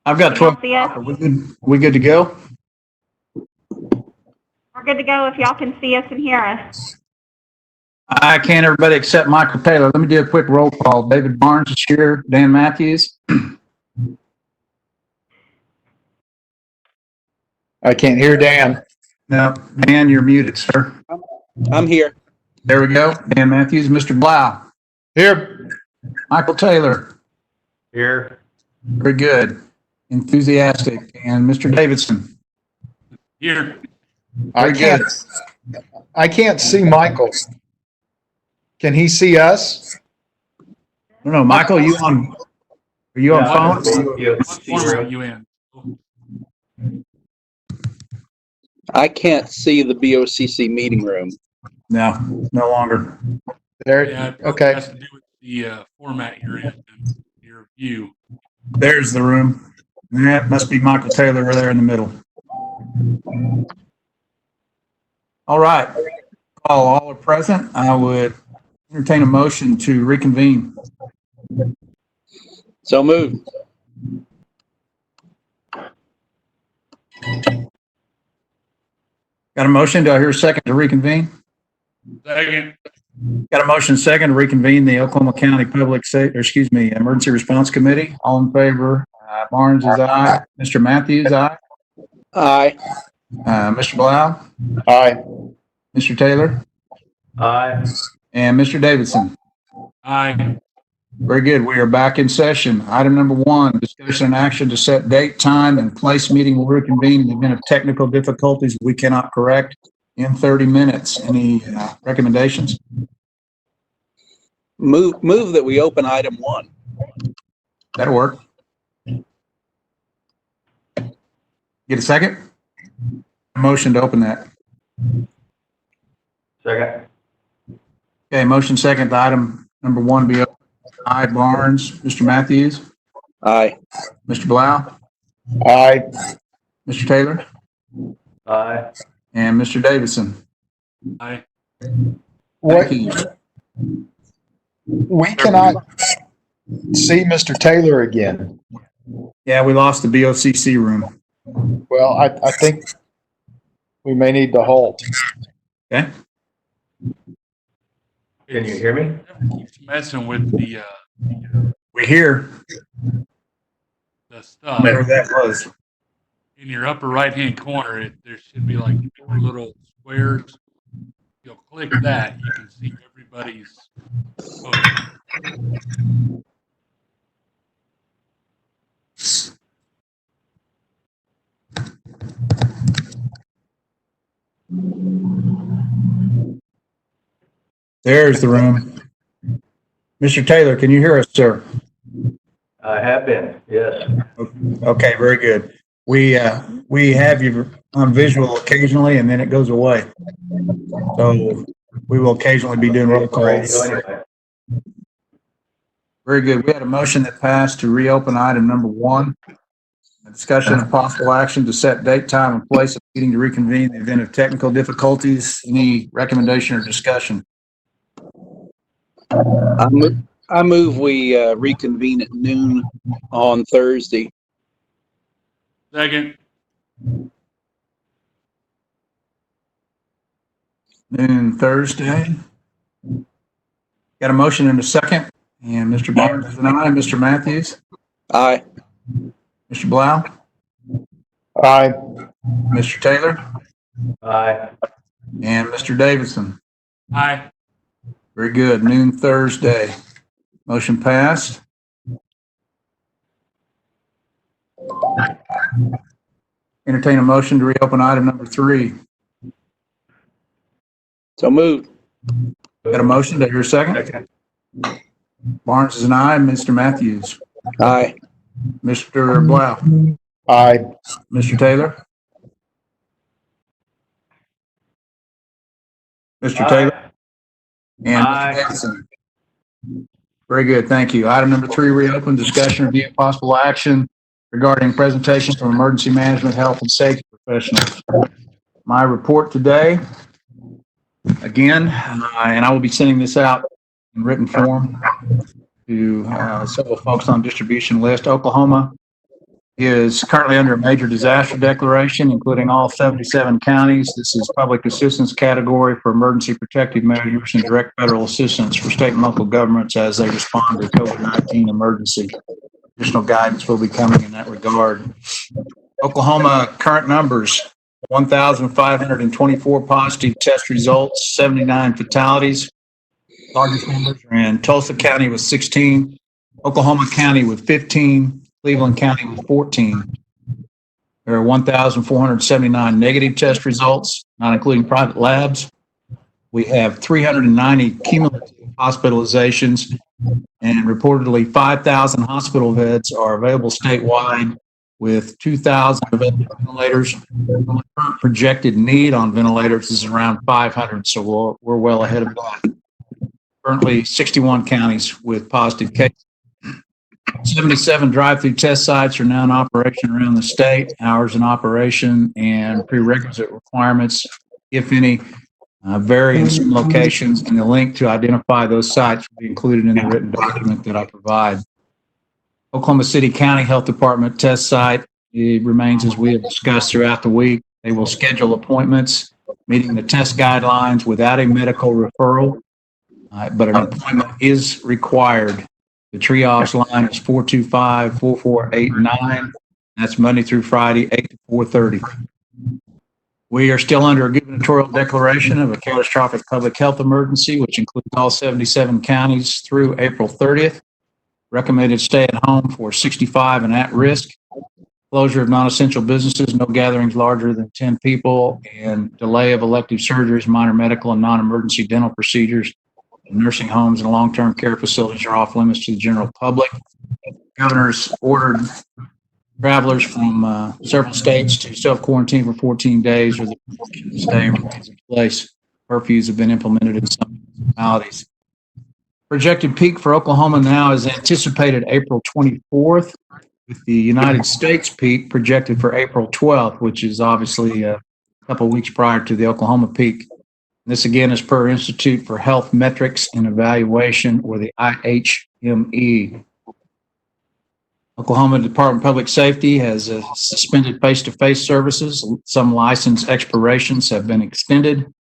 I've got You 12. don't see us? Are we good to go? We're good to go if y'all can see us and hear us. I can't everybody except Michael Taylor. Let me do a quick roll call. David Barnes is here. Dan Matthews. I can't hear Dan. No, Dan, you're muted, sir. I'm here. There we go. Dan Matthews. Mr. Blau. Here. Michael Taylor. Here. Very good. Enthusiastic. And Mr. Davidson. Here. I can't see Michael. Can he see us? I don't know, Michael, are you on phone? What format are you in? I can't see the BOCC meeting room. No, no longer. There. Yeah, it Okay. has to do with the format you're in and your view. There's the room. That must be Michael Taylor right there in the middle. All right. All are present. I would entertain a motion to reconvene. So moved. Got a motion? Do I hear a second to reconvene? Second. Got a motion second to reconvene the Oklahoma County Emergency Response Committee. All in favor? Barnes is aye. Mr. Matthews, aye. Aye. Mr. Blau? Aye. Mr. Taylor? Aye. And Mr. Davidson? Aye. Very good. We are back in session. Item number 1, discussion and action to set date, time, and place meeting will reconvene in the event of technical difficulties we cannot correct in 30 minutes. Any recommendations? Move that we open item 1. That'll work. Get a second? Motion to open that. Second. Okay, motion second to item number 1 be open. Aye, Barnes. Mr. Matthews? Aye. Mr. Blau? Aye. Mr. Taylor? Aye. And Mr. Davidson? Aye. What? Thank you. We cannot see Mr. Taylor again. Yeah, we lost the BOCC room. Well, I think we may need to halt. Okay. Can you hear me? It keeps messing with We're here. the stuff. Whatever that was. In your upper right-hand corner, there should be like 4 little squares. You'll click that, you can see everybody's photo. There's the room. Mr. Taylor, can you hear us, sir? I have been, yes. Okay, very good. We have you on visual occasionally, and then it goes away. So we will occasionally be doing roll calls. Anyway. Very good. We had a motion that passed to reopen item number 1. A discussion of possible action to set date, time, and place of meeting to reconvene in the event of technical difficulties. Any recommendation or discussion? I move we reconvene at noon on Thursday. Second. Noon Thursday. Got a motion and a second. And Mr. Barnes is an aye. Mr. Matthews? Aye. Mr. Blau? Aye. Mr. Taylor? Aye. And Mr. Davidson? Aye. Very good. Noon Thursday. Motion passed. Entertain a motion to reopen item number 3. So moved. Got a motion? Do I hear a second? Barnes is an aye. Mr. Matthews? Aye. Mr. Blau? Aye. Mr. Taylor? Mr. Taylor? And Aye. Mr. Davidson? Very good. Thank you. Item number 3, reopen discussion, review, possible action regarding presentations from emergency management, health, and safety professionals. My report today, again, and I will be sending this out in written form to several folks on distribution list. Oklahoma is currently under a major disaster declaration, including all 77 counties. This is public assistance category for emergency protective measures and direct federal assistance for state and local governments as they respond to COVID-19 emergency. Additional guidance will be coming in that regard. Oklahoma current numbers: 1,524 positive test results, 79 fatalities. Largest numbers are in Tulsa County with 16, Oklahoma County with 15, Cleveland County with 14. There are 1,479 negative test results, not including private labs. We have 390 cumulative hospitalizations, and reportedly 5,000 hospital beds are available statewide, with 2,000 available ventilators. The current projected need on ventilators is around 500, so we're well ahead of that. Currently, 61 counties with positive cases. 77 drive-through test sites are now in operation around the state. Hours in operation and prerequisite requirements, if any, vary in some locations, and the link to identify those sites will be included in the written document that I provide. Oklahoma City County Health Department test site, it remains as we have discussed throughout the week. They will schedule appointments meeting the test guidelines without a medical referral, but an appointment is required. The triage line is 425-4489. That's Monday through Friday, 8 to 4:30. We are still under a gubernatorial declaration of a catastrophic public health emergency, which includes all 77 counties through April 30th. Recommended stay at home for 65 and at risk. Closure of non-essential businesses, no gatherings larger than 10 people, and delay of elective surgeries, minor medical and non-emergency dental procedures. Nursing homes and long-term care facilities are off limits to the general public. Governor's ordered travelers from several states to self-quarantine for 14 days, or the stay remains in place. Curfews have been implemented in some municipalities. Projected peak for Oklahoma now is anticipated April 24th, with the United States peak projected for April 12th, which is obviously a couple weeks prior to the Oklahoma peak. This again is per Institute for Health Metrics and Evaluation, or the IHME. Oklahoma Department of Public Safety has suspended face-to-face services. Some license expirations have been extended.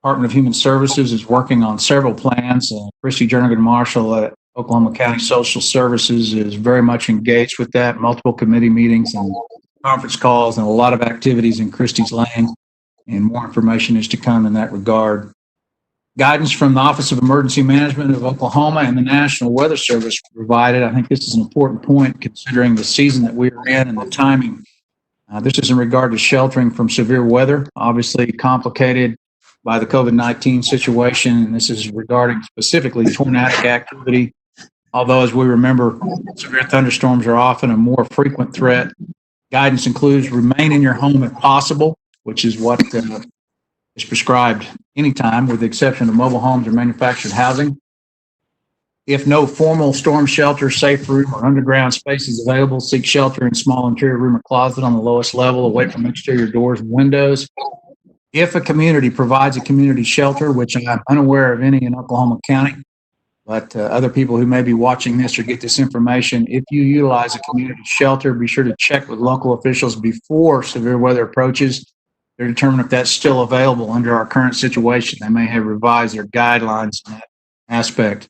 Department of Human Services is working on several plans. Christy Jernigan Marshall at Oklahoma County Social Services is very much engaged with that. Multiple committee meetings and conference calls and a lot of activities in Christie's Lane. And more information is to come in that regard. Guidance from the Office of Emergency Management of Oklahoma and the National Weather Service provided. I think this is an important point considering the season that we are in and the timing. This is in regard to sheltering from severe weather, obviously complicated by the COVID-19 situation. And this is regarding specifically tornadic activity. Although, as we remember, severe thunderstorms are often a more frequent threat. Guidance includes remain in your home if possible, which is what is prescribed anytime, with the exception of mobile homes or manufactured housing. If no formal storm shelter, safe room, or underground space is available, seek shelter in small interior room or closet on the lowest level, away from exterior doors and windows. If a community provides a community shelter, which I'm unaware of any in Oklahoma County, but other people who may be watching this or get this information, if you utilize a community shelter, be sure to check with local officials before severe weather approaches to determine if that's still available under our current situation. They may have revised their guidelines in that aspect.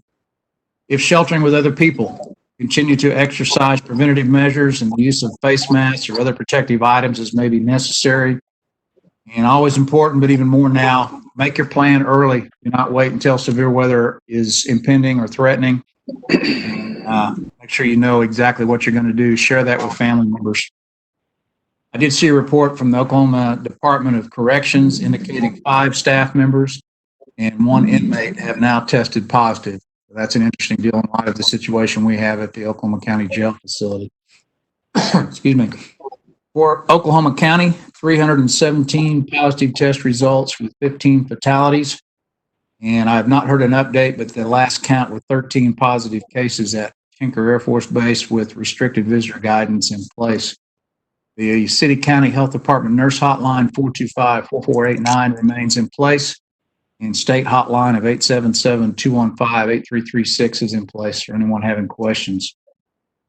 If sheltering with other people, continue to exercise preventative measures and the use of face masks or other protective items as may be necessary. And always important, but even more now, make your plan early. Do not wait until severe weather is impending or threatening. Make sure you know exactly what you're going to do. Share that with family members. I did see a report from the Oklahoma Department of Corrections indicating 5 staff members and 1 inmate have now tested positive. That's an interesting deal in light of the situation we have at the Oklahoma County Jail Facility. Excuse me. For Oklahoma County, 317 positive test results with 15 fatalities. And I have not heard an update, but the last count were 13 positive cases at Tinker Air Force Base with restricted visitor guidance in place. The City County Health Department Nurse Hotline 425-4489 remains in place, and state hotline of 877-215-8336 is in place for anyone having questions.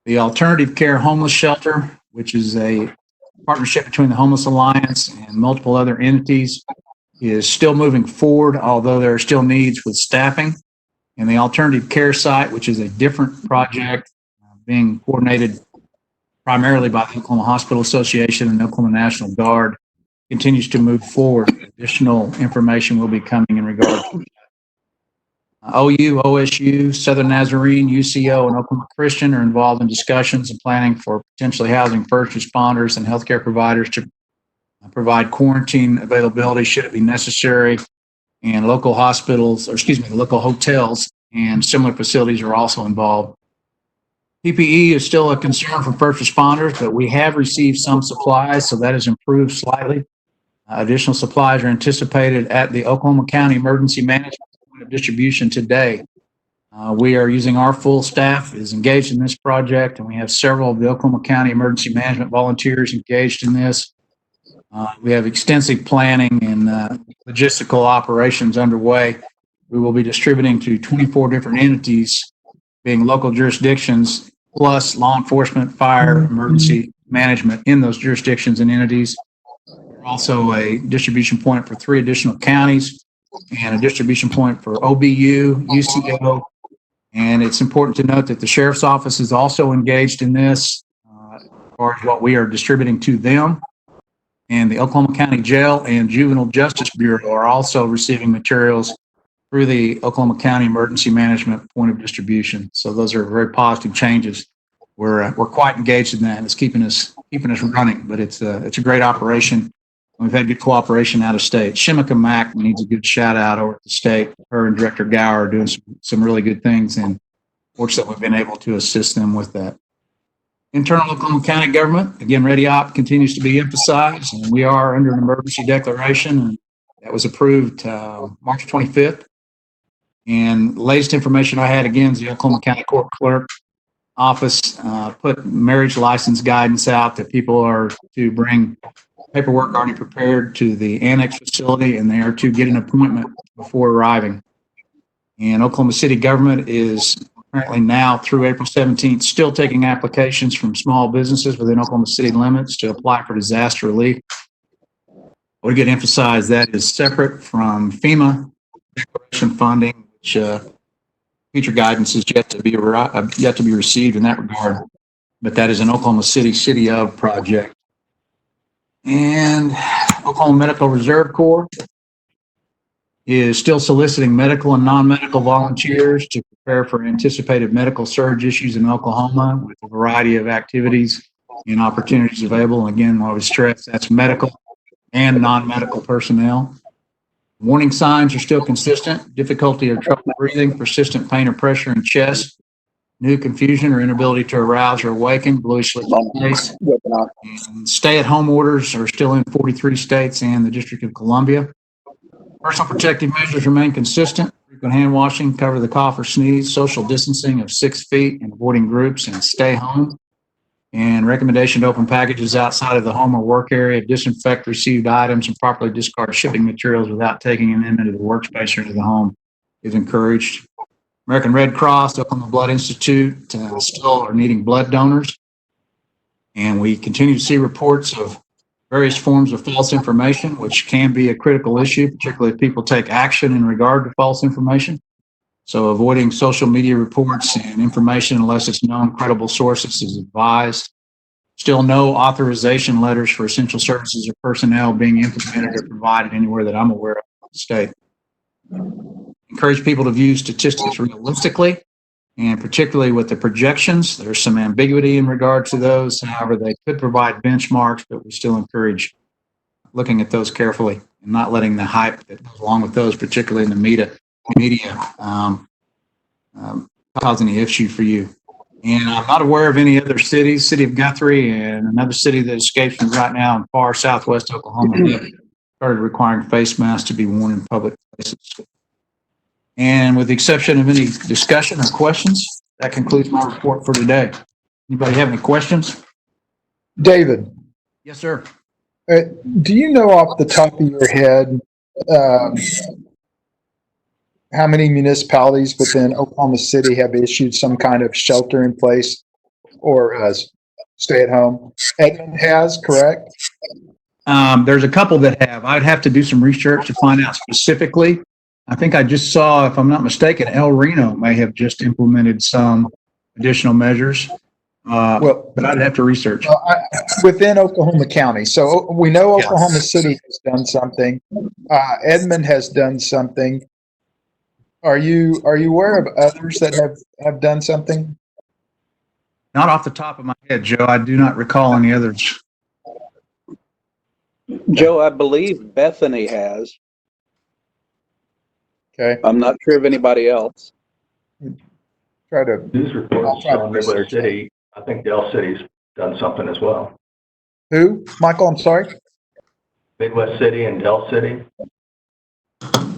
The Alternative Care Homeless Shelter, which is a partnership between the Homeless Alliance and multiple other entities, is still moving forward, although there are still needs with staffing. And the Alternative Care Site, which is a different project being coordinated primarily by the Oklahoma Hospital Association and the Oklahoma National Guard, continues to move forward. Additional information will be coming in regard to OU, OSU, Southern Nazarene, UCO, and Oklahoma Christian are involved in discussions and planning for potentially housing first responders and healthcare providers to provide quarantine availability should it be necessary. And local hospitals, or excuse me, local hotels and similar facilities are also involved. PPE is still a concern for first responders, but we have received some supplies, so that has improved slightly. Additional supplies are anticipated at the Oklahoma County Emergency Management Point of Distribution today. We are using our full staff is engaged in this project, and we have several of the Oklahoma County Emergency Management volunteers engaged in this. We have extensive planning and logistical operations underway. We will be distributing to 24 different entities, being local jurisdictions, plus law enforcement, fire, emergency management in those jurisdictions and entities. We're also a distribution point for 3 additional counties and a distribution point for OBU, UCO. And it's important to note that the Sheriff's Office is also engaged in this as far as what we are distributing to them. And the Oklahoma County Jail and Juvenile Justice Bureau are also receiving materials through the Oklahoma County Emergency Management Point of Distribution. So those are very positive changes. We're quite engaged in that. It's keeping us running, but it's a great operation. We've had good cooperation out of state. Shimika Mack needs a good shout out over at the state. Her and Director Gower are doing some really good things, and fortunately we've been able to assist them with that. Internal Oklahoma County government, again, ReadyOp continues to be emphasized, and we are under an emergency declaration, and that was approved March 25th. And latest information I had, again, is the Oklahoma County Court Clerk Office put marriage license guidance out that people are to bring paperwork already prepared to the annex facility, and they are to get an appointment before arriving. And Oklahoma City government is currently now through April 17th still taking applications from small businesses within Oklahoma City limits to apply for disaster relief. I would again emphasize that is separate from FEMA declaration funding, which future guidance is yet to be received in that regard. But that is an Oklahoma City of project. And Oklahoma Medical Reserve Corps is still soliciting medical and non-medical volunteers to prepare for anticipated medical surge issues in Oklahoma with a variety of activities and opportunities available. And again, I would stress that's medical and non-medical personnel. Warning signs are still consistent: difficulty or trouble breathing, persistent pain or pressure in chest, new confusion or inability to arouse or awaken, bluish liquid face. And stay-at-home orders are still in 43 states and the District of Columbia. Personal protective measures remain consistent: frequent hand washing, cover the cough or sneeze, social distancing of 6 feet, and avoiding groups, and stay home. And recommendation to open packages outside of the home or work area, disinfect received items, and properly discard shipping materials without taking them into the workspace or into the home is encouraged. American Red Cross, Oklahoma Blood Institute still are needing blood donors. And we continue to see reports of various forms of false information, which can be a critical issue, particularly if people take action in regard to false information. So avoiding social media reports and information unless it's known credible sources is advised. Still no authorization letters for essential services or personnel being implemented or provided anywhere that I'm aware of in the state. Encourage people to view statistics realistically, and particularly with the projections. There's some ambiguity in regard to those. However, they could provide benchmarks, but we still encourage looking at those carefully and not letting the hype that goes along with those, particularly in the media, cause any issue for you. And I'm not aware of any other cities, City of Guthrie and another city that escapes me right now in far southwest Oklahoma, that started requiring face masks to be worn in public places. And with the exception of any discussion or questions, that concludes my report for today. Anybody have any questions? David, Yes, sir. do you know off the top of your head how many municipalities within Oklahoma City have issued some kind of shelter in place or stay at home. Edmond has, correct? There's a couple that have. I'd have to do some research to find out specifically. I think I just saw, if I'm not mistaken, El Reno may have just implemented some additional measures. But I'd have to research. Within Oklahoma County. So we know Yeah. Oklahoma City has done something. Edmond has done something. Are you aware of others that have done something? Not off the top of my head, Joe. I do not recall any others. Joe, I believe Bethany has. Okay, I'm not sure of anybody else. try to. News I'll reports try to on Midwest research that. City. I think Dell City's done something as well. Who? Michael, I'm sorry? Midwest City and Dell City.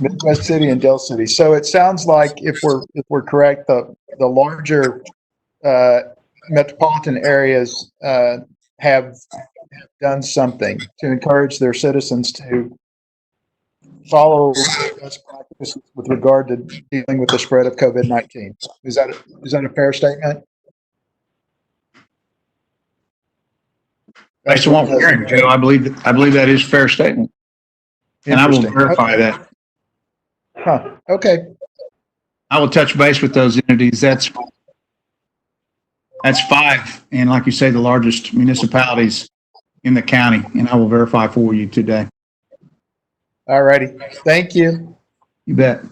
Midwest City and Dell City. So it sounds like if we're correct, the larger metropolitan areas have done something to encourage their citizens to follow best practices with regard to dealing with the spread of COVID-19. Is that a fair statement? Based on what we're hearing, Joe, I believe that is a fair statement. And I will Interesting. verify Okay. that. Huh. Okay. I will touch base with those entities. That's 5. And like you say, the largest municipalities in the county. And I will verify for you today. All righty. Thank you. You bet.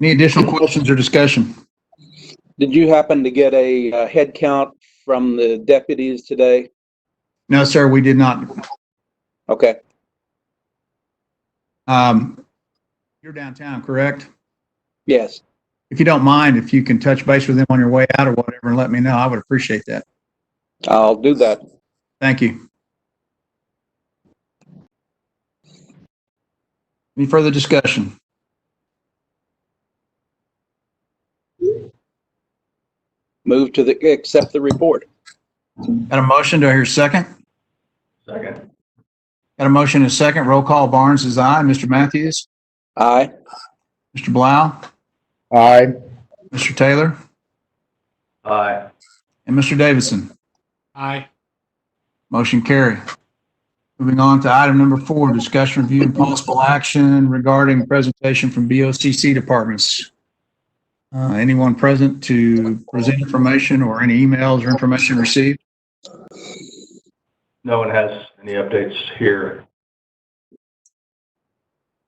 Any additional questions or discussion? Did you happen to get a head count from the deputies today? No, sir, we did not. Okay. You're downtown, correct? Yes. If you don't mind, if you can touch base with them on your way out or whatever and let me know, I would appreciate that. I'll do that. Thank you. Any further discussion? Move to accept the report. Got a motion? Do I hear a second? Second. Got a motion and a second. Roll call. Barnes is aye. Mr. Matthews? Aye. Mr. Blau? Aye. Mr. Taylor? Aye. And Mr. Davidson? Aye. Motion carried. Moving on to item number 4, discussion, review, and possible action regarding presentation from BOCC departments. Anyone present to present information or any emails or information received? No one has any updates here.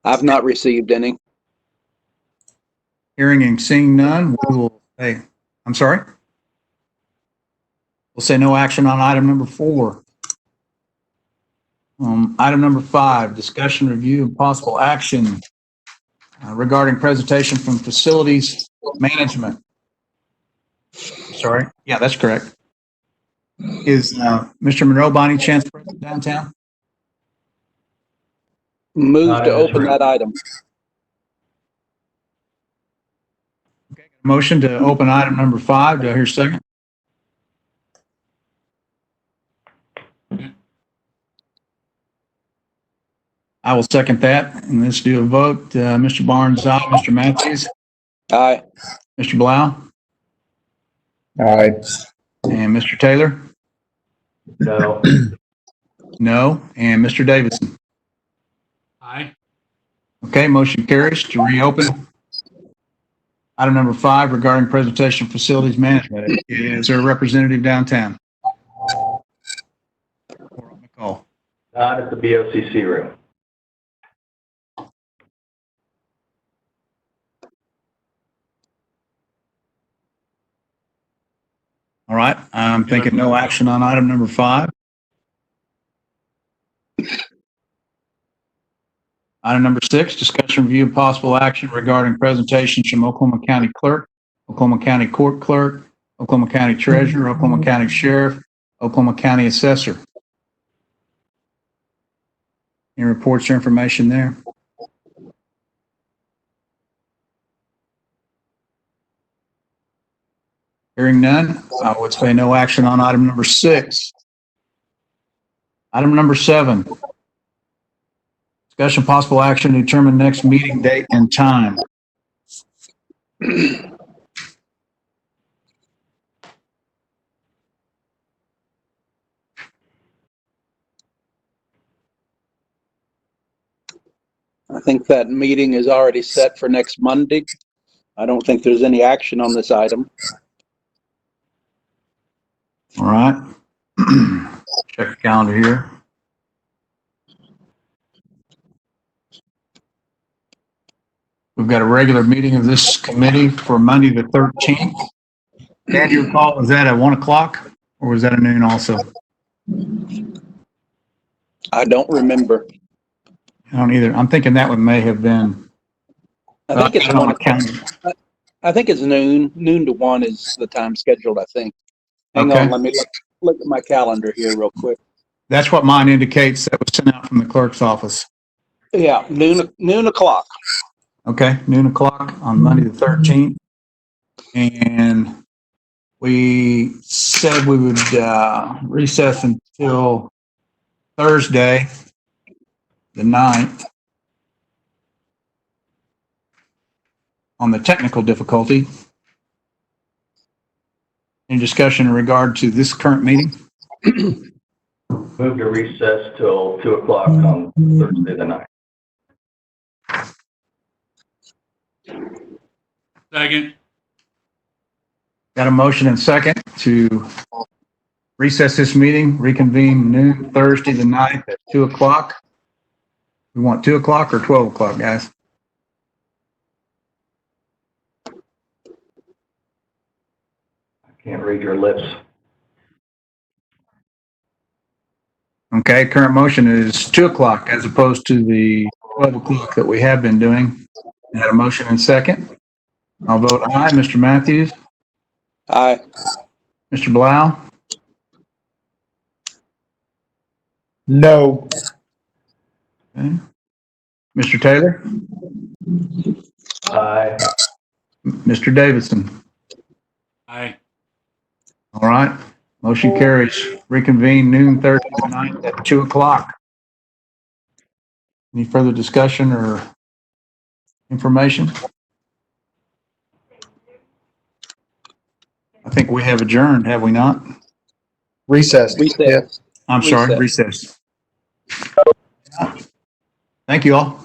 I've not received any. Hearing and seeing none, we will say, I'm sorry? We'll say no action on item number 4. Item number 5, discussion, review, and possible action regarding presentation from facilities management. Sorry. Yeah, that's correct. Is Mr. Monroe by any chance present downtown? Move to open that item. Motion to open item number 5. Do I hear a second? I will second that, and let's do a vote. Mr. Barnes, aye. Mr. Matthews? Aye. Mr. Blau? Aye. And Mr. Taylor? No. No. And Mr. Davidson? Aye. Okay, motion carries to reopen. Item number 5 regarding presentation facilities management. Is there a representative downtown? Or on the call? Not at the BOCC room. All right, I'm thinking no action on item number 5. Item number 6, discussion, review, and possible action regarding presentations from Oklahoma County Clerk, Oklahoma County Court Clerk, Oklahoma County Treasurer, Oklahoma County Sheriff, Oklahoma County Assessor. Any reports or information there? Hearing none, I would say no action on item number 6. Item number 7. Discussion possible action to determine next meeting date and time. I think that meeting is already set for next Monday. I don't think there's any action on this item. All right. Check the calendar here. We've got a regular meeting of this committee for Monday, the 13th. Dan, do you recall, was that at 1 o'clock or was that at noon also? I don't remember. I don't either. I'm thinking that one may have been. I think it's on one my o'clock. calendar. I think it's noon. Noon to 1 is the time scheduled, I think. Hang Okay. on, let me look at my calendar here real quick. That's what mine indicates. That was sent out from the clerk's office. Yeah, noon o'clock. Okay, noon o'clock on Monday, the 13th. And we said we would recess until Thursday, the 9th, on the technical difficulty. Any discussion in regard to this current meeting? Move to recess till 2 o'clock on Thursday the 9th. Second. Got a motion and second to recess this meeting, reconvene noon Thursday the 9th at 2 o'clock. We want 2 o'clock or 12 o'clock, guys? I can't read your lips. Okay, current motion is 2 o'clock as opposed to the 12 o'clock that we have been doing. Had a motion and second. I'll vote aye. Mr. Matthews, Aye. Mr. Blau, No. okay. Mr. Taylor, Aye. Mr. Davidson. Aye. All right, motion carries. Reconvene noon Thursday night at 2 o'clock. Any further discussion or information? I think we have adjourned, have we not? Recessed. Recess. I'm sorry, recess. Thank you all.